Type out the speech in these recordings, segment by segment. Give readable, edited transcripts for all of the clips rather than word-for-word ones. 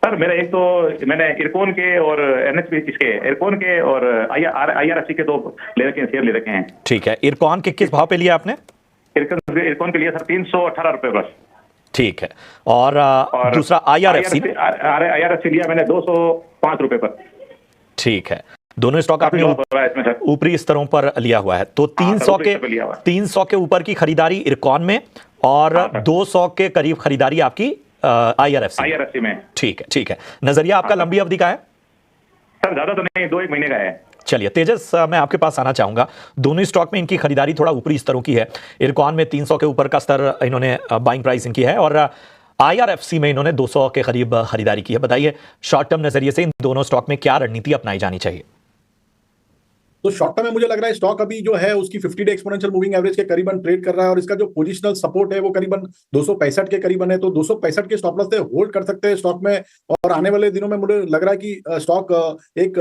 Sir मेरा एक तो मैंने इरकॉन के और एनएचपी इसके इरकॉन के और आईआरएफसी के 2 ले रखे हैं, शेयर ले रखे हैं। ठीक है, इरकॉन के किस भाव पे लिया आपने? इरकॉन के लिए सर 318 रुपए बस। ठीक है, और दूसरा आईआरएफसी लिया मैंने 205 रुपए पर। ठीक है, दोनों स्टॉक आपने ऊपरी स्तरों पर लिया हुआ है। तो 300 के ऊपर की खरीदारी इरकॉन में और 200 के करीब खरीदारी आपकी आईआरएफसी में। ठीक है। नजरिया आपका लंबी अवधि का है सर? ज्यादा तो नहीं, 2-1 महीने का है। चलिए तेजस, मैं आपके पास आना चाहूंगा। दोनों स्टॉक में इनकी खरीदारी थोड़ा ऊपरी स्तरों की है। इरकॉन में 300 के ऊपर का स्तर इन्होंने बाइंग प्राइस इनकी है और आईआरएफसी में इन्होंने 200 के करीब खरीदारी की है। बताइए शॉर्ट टर्म नजरिए से इन दोनों स्टॉक में क्या रणनीति अपनाई जानी चाहिए? तो शॉर्ट टर्म में मुझे लग रहा है स्टॉक अभी जो है उसकी 50 डे एक्सपोनेंशियल मूविंग एवरेज के करीबन ट्रेड कर रहा है और इसका जो पोजिशनल सपोर्ट है वो करीबन 265 के करीबन है। तो 265 के स्टॉप लॉस से होल्ड कर सकते हैं स्टॉक में और आने वाले दिनों में मुझे लग रहा है कि स्टॉक एक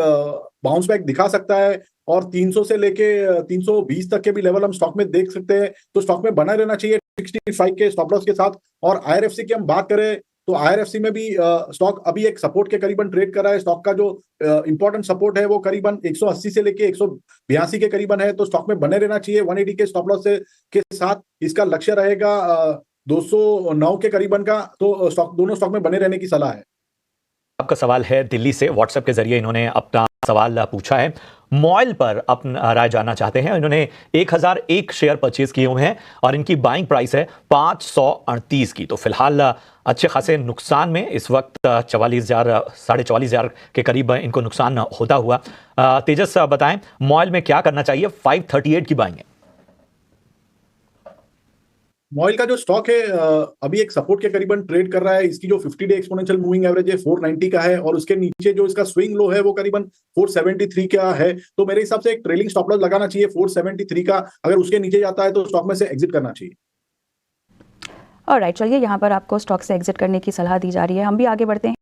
बाउंस बैक दिखा सकता है और 300 से लेके 320 तक के भी लेवल हम स्टॉक में देख सकते हैं। तो स्टॉक में बना रहना चाहिए 65 के स्टॉप लॉस के साथ। और आईआरएफसी की हम बात करें तो आईआरएफसी में भी स्टॉक अभी एक सपोर्ट के करीबन ट्रेड कर रहा है। स्टॉक का जो इंपॉर्टेंट सपोर्ट है वो करीबन 180 से लेके 182 के करीबन है। तो स्टॉक में बने रहना चाहिए 180 के स्टॉप लॉस के साथ। इसका लक्ष्य रहेगा 209 के करीबन का। तो दोनों स्टॉक में बने रहने की सलाह है। आपका सवाल है दिल्ली से, व्हाट्सएप के जरिए इन्होंने अपना सवाल पूछा है। मॉयल पर अपना राय जानना चाहते हैं। इन्होंने 1001 शेयर परचेज किए हुए हैं और इनकी बाइंग प्राइस है 538 की। तो फिलहाल अच्छे खासे नुकसान में इस वक्त 44,000 के करीब इनको नुकसान होता हुआ। तेजस बताएं मॉयल में क्या करना चाहिए? 538 की बाइंग है। मॉयल का जो स्टॉक है अभी एक सपोर्ट के करीबन ट्रेड कर रहा है। इसकी जो 50 डे एक्सपोनेंशियल मूविंग एवरेज है 490 का है और उसके नीचे जो इसका स्विंग लो है वो करीबन 473 का है। तो मेरे हिसाब से एक ट्रेलिंग स्टॉप लॉस लगाना चाहिए 473 का। अगर उसके नीचे जाता है तो स्टॉक में से एग्जिट करना चाहिए। ऑलराइट, चलिए यहाँ पर आपको स्टॉक से एग्जिट करने की सलाह दी जा रही है। हम भी आगे बढ़ते हैं।